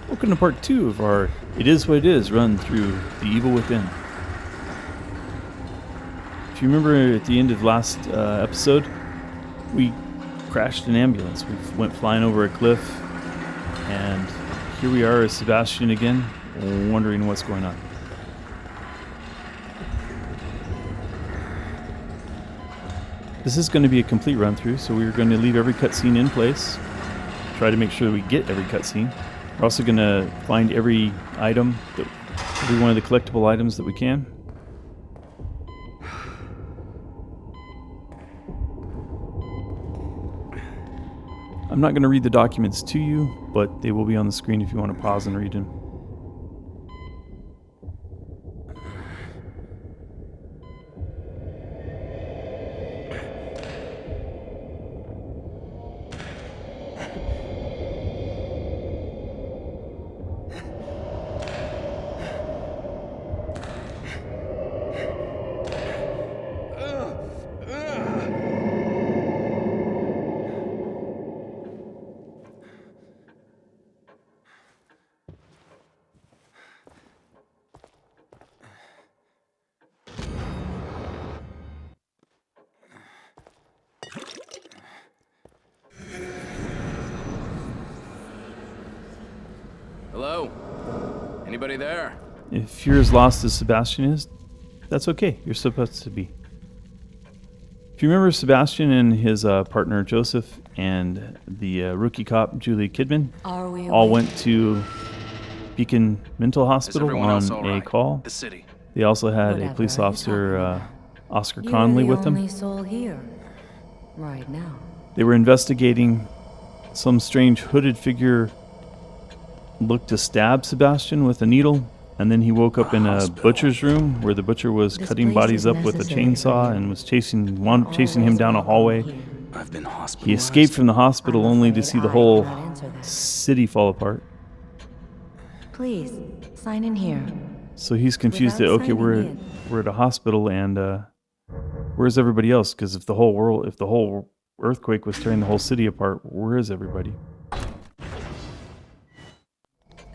Welcome to part 2 of our It Is What It Is run through The Evil Within. If you remember at the end of last episode, we crashed an ambulance. We went flying over a cliff, and here we are as Sebastian again, wondering what's going on. This is going to be a complete run through, so we're going to leave every cutscene in place, try to make sure that we get every cutscene. We're also going to find every item, every one of the collectible items that we can. I'm not going to read the documents to you, but they will be on the screen if you want to pause and read them. Hello? Anybody there? If you're as lost as Sebastian is, that's okay. You're supposed to be. If you remember, Sebastian and his partner Joseph and the rookie cop Julie Kidman all went to Beacon Mental Hospital on a call. The city. They also had a police officer, Oscar Conley, with them. Soul here, right now. They were investigating some strange hooded figure looked to stab Sebastian with a needle, and then he woke up in a butcher's room where the butcher was cutting bodies up with a chainsaw and was chasing him down a hallway. I've been hospitalized. He escaped from the hospital only to see the whole city fall apart. Please, sign in here. So he's confused that, okay, we're at a hospital, and where's everybody else? Because if the whole earthquake was tearing the whole city apart, where is everybody?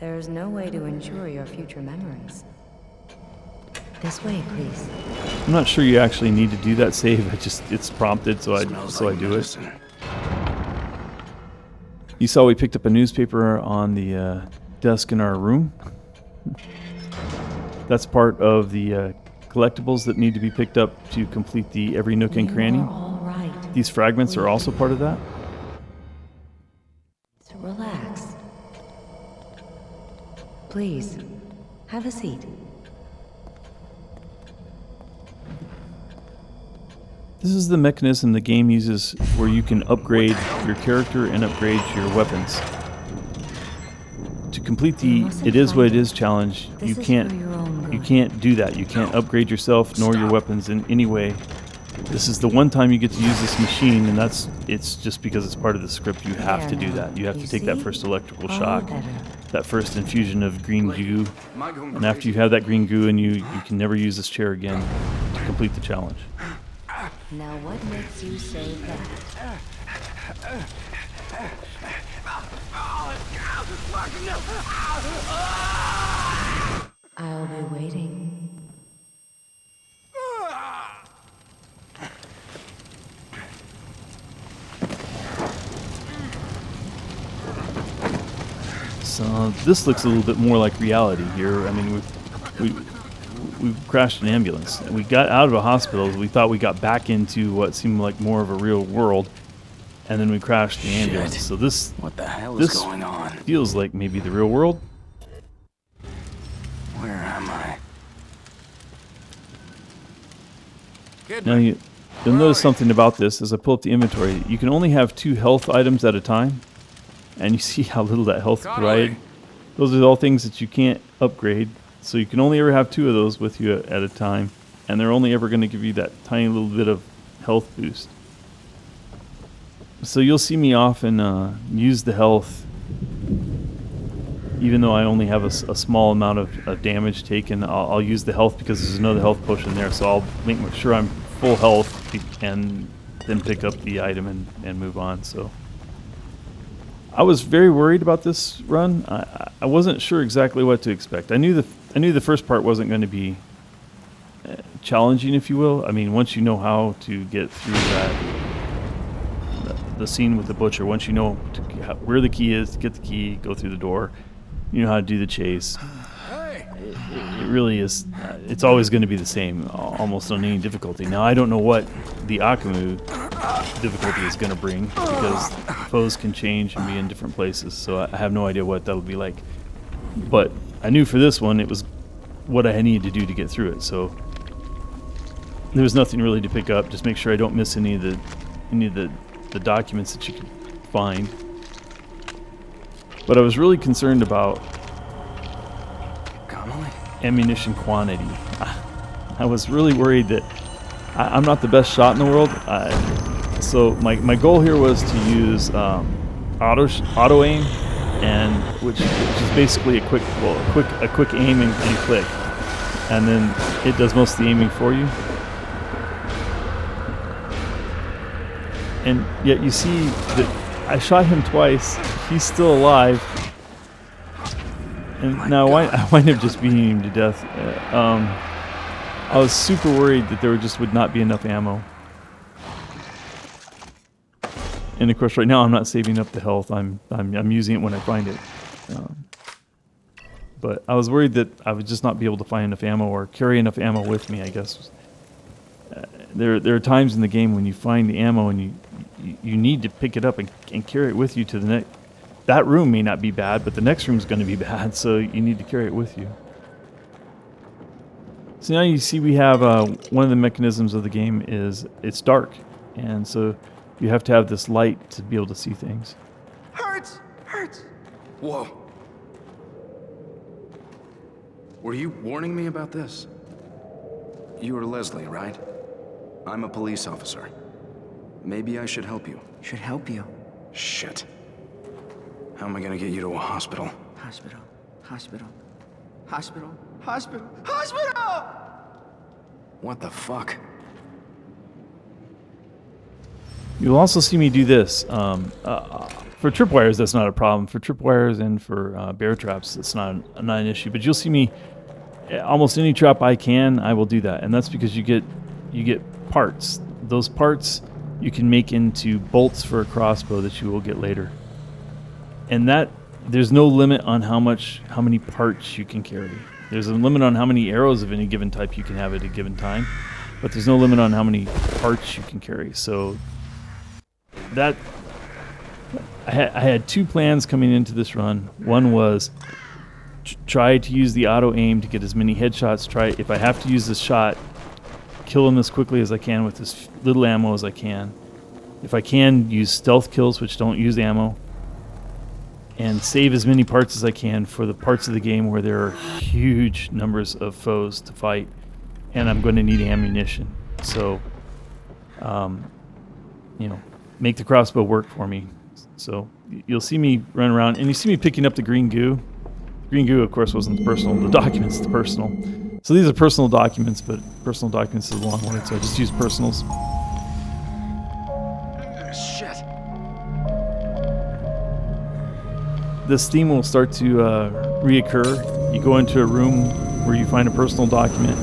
There's no way to ensure your future memories. This way, please. I'm not sure you actually need to do that save. It's prompted, so I do it. You saw we picked up a newspaper on the desk in our room. That's part of the collectibles that need to be picked up to complete the every Nook and Cranny. All right. These fragments are also part of that. So relax. Please, have a seat. This is the mechanism the game uses where you can upgrade your character and upgrade your weapons. To complete the It Is What It Is challenge, you can't do that. You can't upgrade yourself nor your weapons in any way. This is the one time you get to use this machine, and it's just because it's part of the script. You have to do that. You have to take that first electrical shock, that first infusion of green goo, and after you have that green goo, and you can never use this chair again to complete the challenge. Now what makes you say that? I'll be waiting. So this looks a little bit more like reality here. I mean, we crashed an ambulance. We got out of a hospital. We thought we got back into what seemed like more of a real world, and then we crashed the ambulance. So What the hell is going on? Feels like maybe the real world. Where am I? Now you'll notice something about this as I pull up the inventory. You can only have 2 health items at a time, and you see how little that health provided. Those are all things that you can't upgrade. So you can only ever have 2 of those with you at a time, and they're only ever going to give you that tiny little bit of health boost. So you'll see me often use the health, even though I only have a small amount of damage taken. I'll use the health because there's another health potion there, so I'll make sure I'm full health, and then pick up the item and move on. So I was very worried about this run. I wasn't sure exactly what to expect. I knew the first part wasn't going to be challenging, if you will. I mean, once you know how to get through the scene with the butcher, once you know where the key is to get the key, go through the door, you know how to do the chase. It really is. It's always going to be the same, almost on any difficulty. Now, I don't know what the Akamu difficulty is going to bring, because foes can change and be in different places, so I have no idea what that'll be like. But I knew for this one, it was what I needed to do to get through it, so there was nothing really to pick up. Just make sure I don't miss any of the documents that you can find. But I was really concerned about ammunition quantity. I was really worried that I'm not the best shot in the world. So my goal here was to use auto aim, and which is basically a quick aim and click, and then it does most of the aiming for you. And yet you see that I shot him twice. He's still alive. And now I wind up just beating him to death. I was super worried that there would not be enough ammo. And of course, right now I'm not saving up the health. I'm using it when I find it. But I was worried that I would just not be able to find enough ammo or carry enough ammo with me, I guess. There are times in the game when you find the ammo and you need to pick it up and carry it with you to the next. That room may not be bad, but the next room is going to be bad, so you need to carry it with you. So now you see we have one of the mechanisms of the game is it's dark, and so you have to have this light to be able to see things. Hurts! Whoa. Were you warning me about this? You are Leslie, right? I'm a police officer. Maybe I should help you. Should help you. Shit. How am I gonna get you to a hospital? Hospital. What the fuck? You'll also see me do this. For tripwires, that's not a problem. For tripwires and for bear traps, that's not an issue. But you'll see me, almost any trap I will do that. And that's because you get parts. Those parts you can make into bolts for a crossbow that you will get later. And there's no limit on how many parts you can carry. There's a limit on how many arrows of any given type you can have at a given time, but there's no limit on how many parts you can carry. So that I had two plans coming into this run. One was try to use the auto aim to get as many headshots. If I have to use this shot, kill them as quickly as I can with as little ammo as I can. If I can, use stealth kills, which don't use ammo, and save as many parts as I can for the parts of the game where there are huge numbers of foes to fight, and I'm going to need ammunition. So, make the crossbow work for me. So you'll see me run around, and you see me picking up the green goo. The green goo, of course, wasn't the personal. The documents, the personal. So these are personal documents, but personal documents is a long word, so I just use personals. Shit. This theme will start to reoccur. You go into a room where you find a personal document.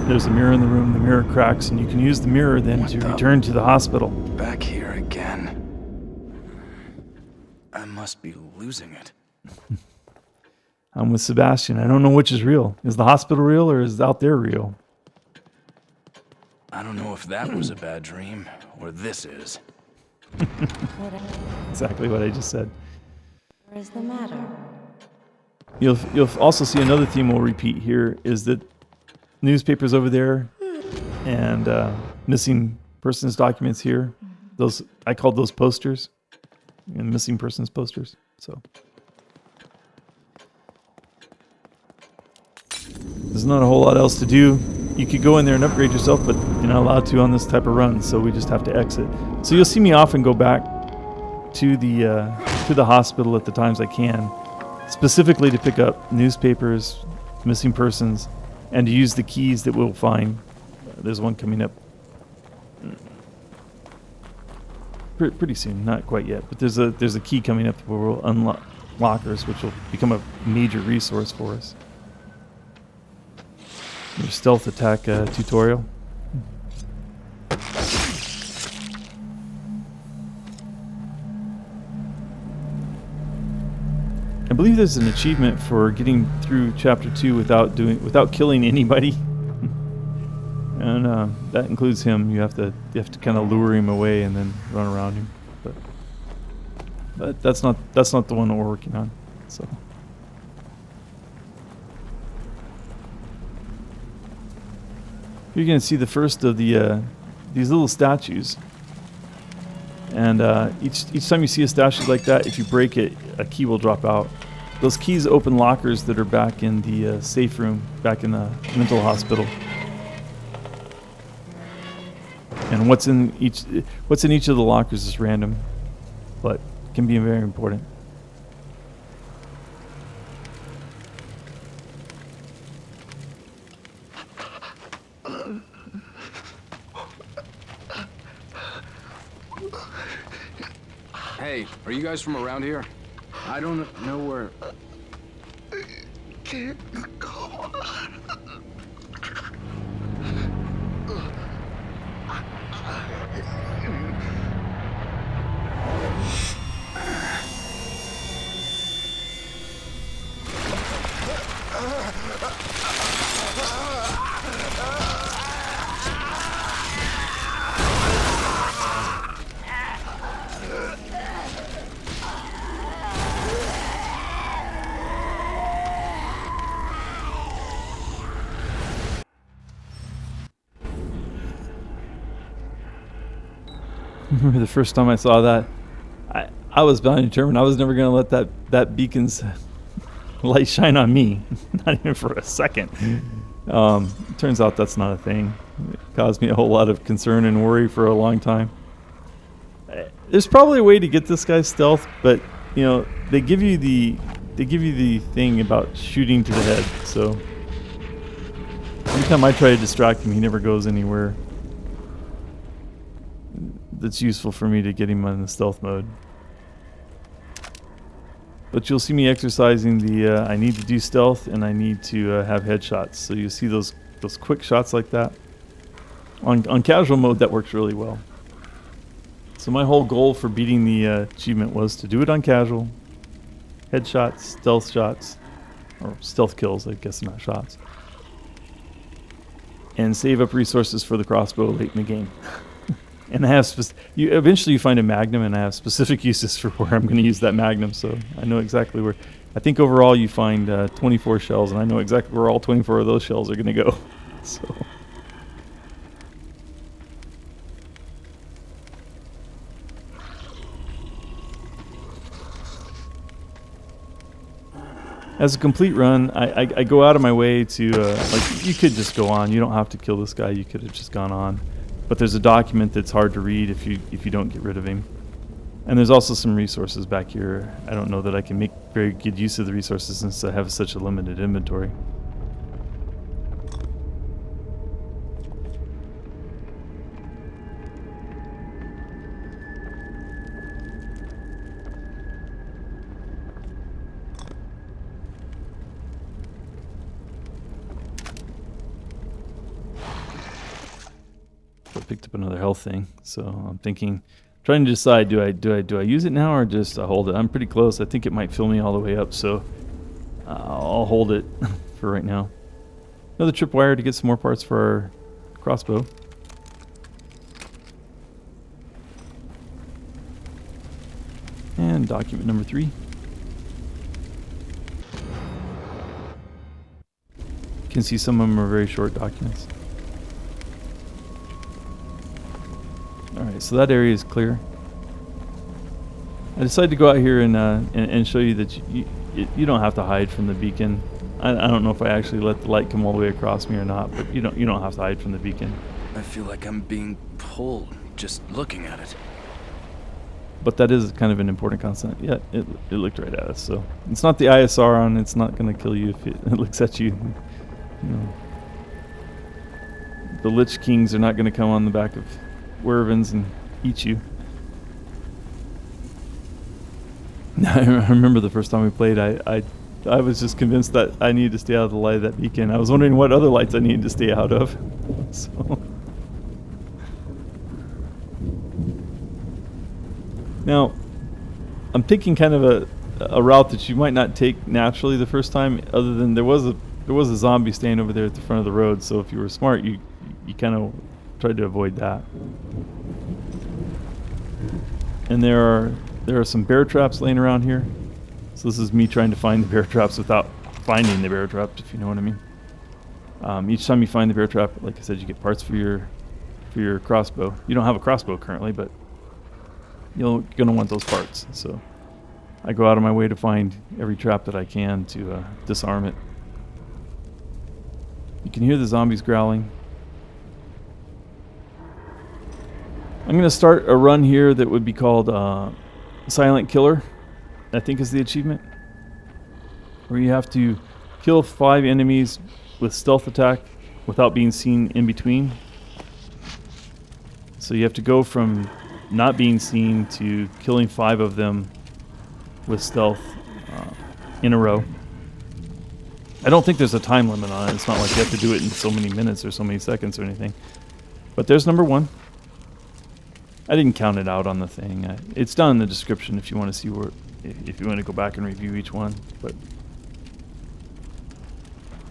There's a mirror in the room. The mirror cracks, and you can use the mirror then to return to the hospital. Back here again. I must be losing it. I'm with Sebastian. I don't know which is real. Is the hospital real, or is out there real? I don't know if that was a bad dream, or this is. Exactly what I just said. What is the matter? You'll also see another theme we'll repeat here is that newspapers over there and missing persons documents here. Those I called those posters, and missing persons posters. So there's not a whole lot else to do. You could go in there and upgrade yourself, but you're not allowed to on this type of run, so we just have to exit. So you'll see me often go back to the hospital at the times I can, specifically to pick up newspapers, missing persons, and to use the keys that we'll find. There's one coming up. pretty soon, not quite yet. But there's a key coming up where we'll unlock lockers, which will become a major resource for us. Your stealth attack tutorial. I believe there's an achievement for getting through Chapter 2 without killing anybody, and that includes him. You have to kind of lure him away and then run around him. But that's not the one that we're working on. So you're gonna see the first of the these little statues. And each time you see a statue like that, if you break it, a key will drop out. Those keys open lockers that are back in the safe room, back in the mental hospital. And what's in each of the lockers is random, but can be very important. Hey, are you guys from around here? I don't know where... Can't go on. Remember the first time I saw that, I was bound and determined I was never going to let that beacon's light shine on me, not even for a second. Turns out that's not a thing. It caused me a whole lot of concern and worry for a long time. There's probably a way to get this guy's stealth, but you know they give you the thing about shooting to the head. So anytime I try to distract him, he never goes anywhere that's useful for me to get him on the stealth mode. But you'll see me exercising the I need to do stealth and I need to have headshots. So you see those quick shots like that. On casual mode, that works really well. So my whole goal for beating the achievement was to do it on casual. Headshots, stealth shots, or stealth kills, I guess, not shots. And save up resources for the crossbow late in the game. And I have eventually you find a magnum, and I have specific uses for where I'm going to use that magnum. So I know exactly where. I think overall you find 24 shells, and I know exactly where all 24 of those shells are going to go. So. As a complete run, I go out of my way to like you could just go on. You don't have to kill this guy. You could have just gone on. But there's a document that's hard to read if you don't get rid of him. And there's also some resources back here. I don't know that I can make very good use of the resources since I have such a limited inventory. Picked up another health thing, so I'm trying to decide, do I use it now or just hold it? I'm pretty close. I think it might fill me all the way up, so I'll hold it for right now. Another tripwire to get some more parts for our crossbow. And document number 3. You can see some of them are very short documents. Alright, so that area is clear. I decided to go out here and show you that you don't have to hide from the beacon. I don't know if I actually let the light come all the way across me or not, but you don't have to hide from the beacon. I feel like I'm being pulled just looking at it. But that is kind of an important constant. Yeah, it looked right at us, so it's not the ISR on. It's not going to kill you if it looks at you. You know, the Lich Kings are not going to come on the back of Werevens and eat you. I remember the first time we played, I was just convinced that I needed to stay out of the light of that beacon. I was wondering what other lights I needed to stay out of. So now, I'm thinking kind of a route that you might not take naturally the first time, other than there was a zombie staying over there at the front of the road. So if you were smart, you kind of tried to avoid that. And there are some bear traps laying around here. So this is me trying to find the bear traps without finding the bear traps, if you know what I mean. Each time you find the bear trap, like I said, you get parts for your crossbow. You don't have a crossbow currently, but you're gonna want those parts. So I go out of my way to find every trap that I can to disarm it. You can hear the zombies growling. I'm going to start a run here that would be called Silent Killer, I think is the achievement, where you have to kill 5 enemies with stealth attack without being seen in between. So you have to go from not being seen to killing 5 of them with stealth in a row. I don't think there's a time limit on it. It's not like you have to do it in so many minutes or so many seconds or anything. But there's number 1. I didn't count it out on the thing. It's down in the description if you want to see where, if you want to go back and review each one. But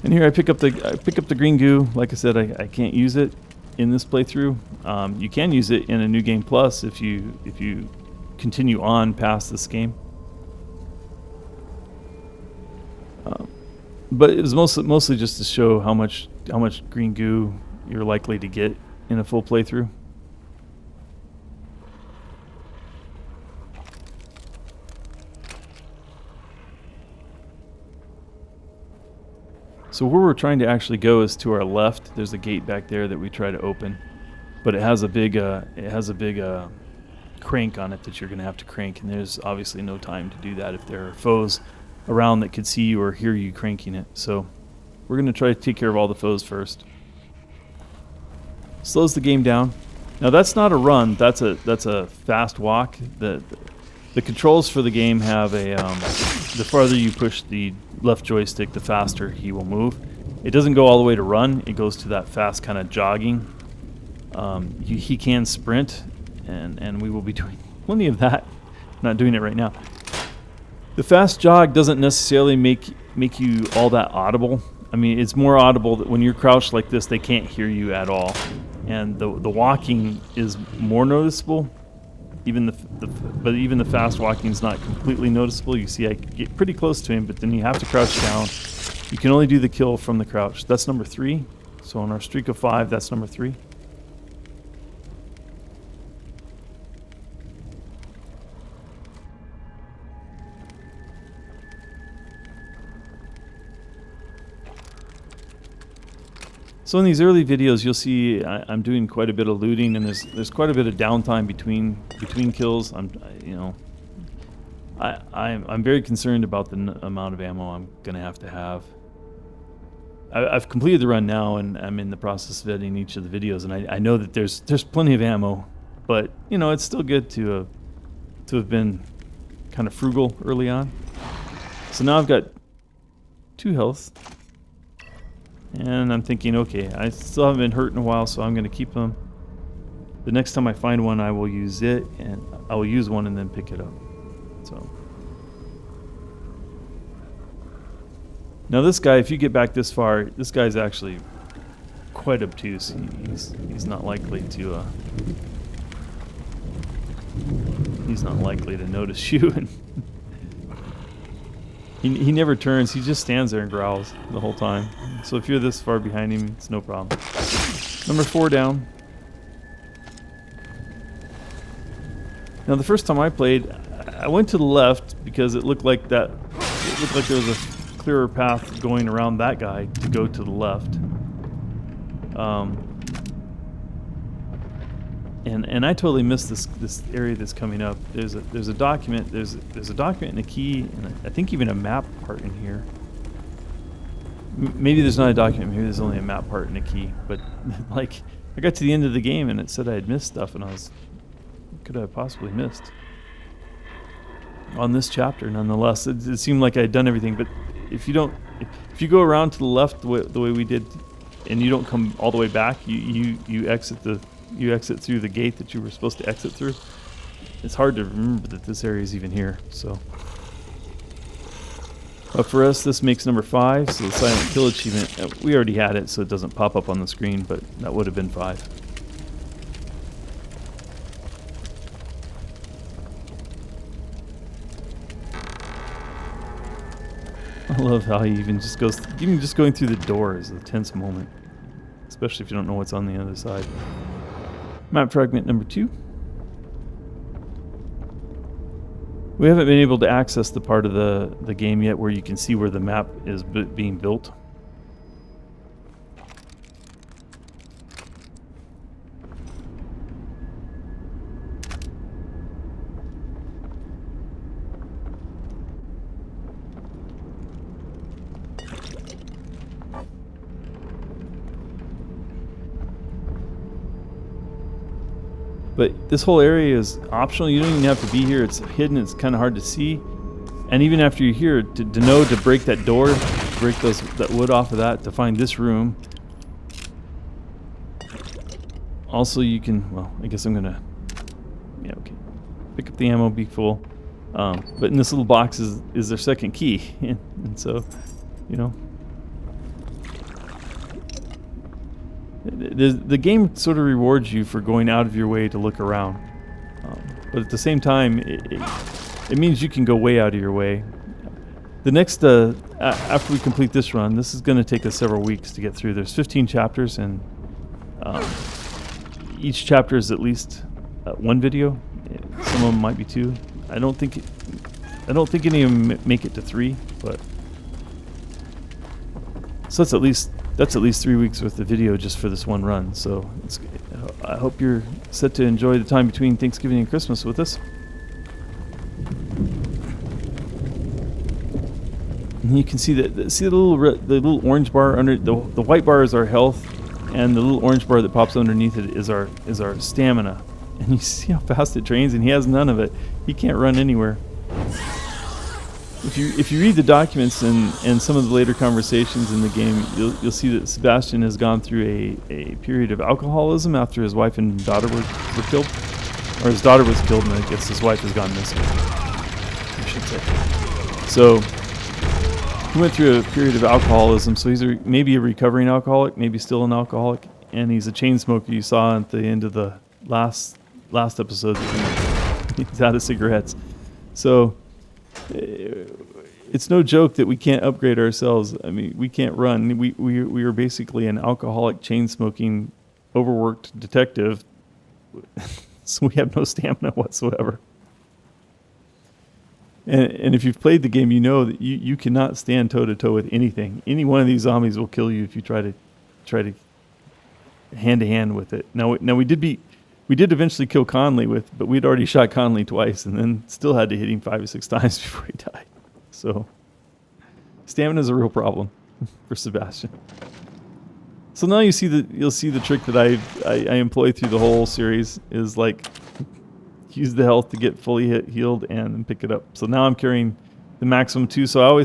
and here I pick up the green goo. Like I said, I can't use it in this playthrough. You can use it in a New Game Plus if you continue on past this game. But it was mostly just to show how much green goo you're likely to get in a full playthrough. So where we're trying to actually go is to our left. There's a gate back there that we try to open, but it has a big crank on it that you're going to have to crank, and there's obviously no time to do that if there are foes around that could see you or hear you cranking it. So we're going to try to take care of all the foes first. Slows the game down. Now that's not a run. That's a fast walk. The controls for the game have a the farther you push the left joystick, the faster he will move. It doesn't go all the way to run. It goes to that fast kind of jogging. He can sprint, and we will be doing plenty of that. I'm not doing it right now. The fast jog doesn't necessarily make you all that audible. I mean, it's more audible that when you're crouched like this, they can't hear you at all. And the walking is more noticeable. Even the fast walking is not completely noticeable. You see, I get pretty close to him, but then you have to crouch down. You can only do the kill from the crouch. That's number 3. So on our streak of 5, that's number 3. So in these early videos, you'll see I'm doing quite a bit of looting, and there's quite a bit of downtime between kills. I'm very concerned about the amount of ammo I'm gonna have to have. I've completed the run now, and I'm in the process of editing each of the videos, and I know that there's plenty of ammo, but you know, it's still good to have been kind of frugal early on. So now I've got 2 health. And I'm thinking, okay, I still haven't been hurt in a while, so I'm going to keep them. The next time I find one, I will use it, and I will use one and then pick it up. So now this guy, if you get back this far, this guy's actually quite obtuse. He's not likely to notice you. And he never turns. He just stands there and growls the whole time. So if you're this far behind him, it's no problem. Number 4 down. Now the first time I played, I went to the left because it looked like there was a clearer path going around that guy to go to the left. And I totally missed this area that's coming up. There's a document. There's a document and a key, and I think even a map part in here. Maybe there's not a document. Maybe there's only a map part and a key. But like, I got to the end of the game and it said I had missed stuff, and what could I have possibly missed? on this chapter. Nonetheless, it seemed like I had done everything. But if you don't, if you go around to the left the way we did, and you don't come all the way back, you exit through the gate that you were supposed to exit through. It's hard to remember that this area is even here. So, but for us, this makes number 5. So the silent kill achievement, we already had it, so it doesn't pop up on the screen. But that would have been 5. I love how he even just goes. Even just going through the door is a tense moment, especially if you don't know what's on the other side. Map fragment number 2. We haven't been able to access the part of the game yet where you can see where the map is being built. But this whole area is optional. You don't even have to be here. It's hidden. It's kind of hard to see. And even after you're here, to know to break that door, break that wood off of that to find this room. Also, you can, well, I guess I'm going to, yeah, okay. Pick up the ammo, be full. But in this little box is their second key. And so, you know. The game sort of rewards you for going out of your way to look around, but at the same time, it means you can go way out of your way. The next, after we complete this run, this is going to take us several weeks to get through. There's 15 chapters, and each chapter is at least 1 video. Some of them might be 2. I don't think any of them make it to 3, but so that's at least 3 weeks worth of video just for this one run. So I hope you're set to enjoy the time between Thanksgiving and Christmas with us. And you can see the little orange bar under the white bar is our health, and the little orange bar that pops underneath it is our stamina. And you see how fast it trains, and he has none of it. He can't run anywhere. If you read the documents and some of the later conversations in the game, you'll see that Sebastian has gone through a period of alcoholism after his wife and daughter were killed. Or his daughter was killed, and I guess his wife has gone missing, I should say. So he went through a period of alcoholism, so he's maybe a recovering alcoholic, maybe still an alcoholic, and he's a chain smoker. You saw at the end of the last episode that he's out of cigarettes. So it's no joke that we can't upgrade ourselves. I mean, we can't run. We are basically an alcoholic, chain-smoking, overworked detective, so we have no stamina whatsoever. And if you've played the game, you know that you cannot stand toe-to-toe with anything. Any one of these zombies will kill you if you try to hand-to-hand with it. Now we did eventually kill Conley but we'd already shot Conley twice and then still had to hit him 5 or 6 times before he died. So stamina is a real problem for Sebastian. So now you'll see the trick that I employ through the whole series is like use the health to get fully healed and then pick it up. So now I'm carrying the maximum 2. So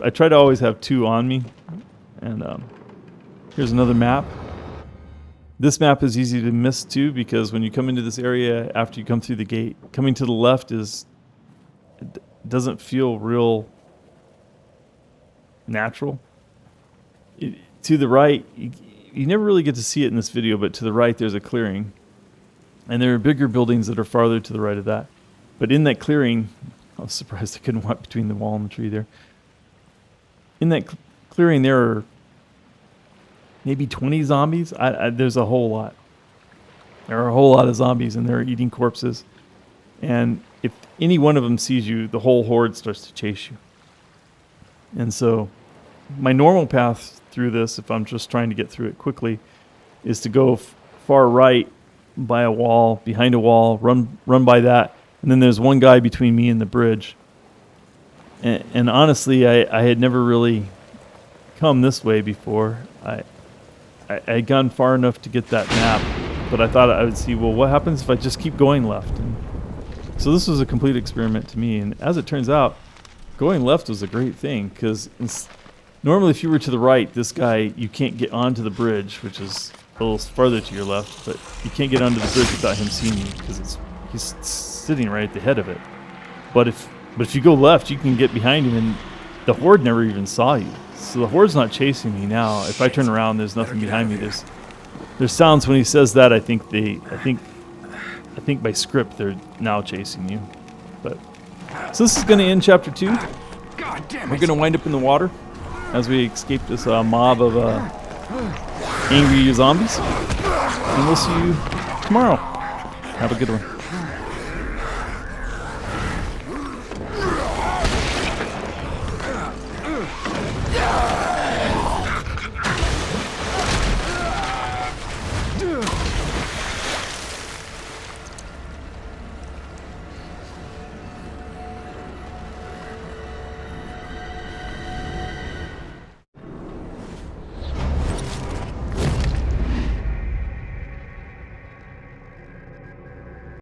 I try to always have 2 on me. And here's another map. This map is easy to miss too because when you come into this area after you come through the gate, coming to the left doesn't feel real natural. To the right, you never really get to see it in this video, but to the right there's a clearing. And there are bigger buildings that are farther to the right of that. But in that clearing, I was surprised I couldn't walk between the wall and the tree there. In that clearing there are maybe 20 zombies. There's a whole lot. There are a whole lot of zombies, and they're eating corpses. And if any one of them sees you, the whole horde starts to chase you. And so my normal path through this, if I'm just trying to get through it quickly, is to go far right by a wall, behind a wall, run by that, and then there's one guy between me and the bridge. And honestly, I had never really come this way before. I had gone far enough to get that map, but I thought I would see, well, what happens if I just keep going left? And So this was a complete experiment to me, and as it turns out, going left was a great thing, because normally if you were to the right, this guy, you can't get onto the bridge, which is a little farther to your left, but you can't get onto the bridge without him seeing you, because he's sitting right at the head of it. But if you go left, you can get behind him, and the Horde never even saw you. So the Horde's not chasing me now. If I turn around, there's nothing behind me. There's sounds when he says that. I think by script they're now chasing you. But so this is going to end chapter 2. God damn We're going to wind up in the water as we escape this mob of angry zombies, and we'll see you tomorrow. Have a good one. it!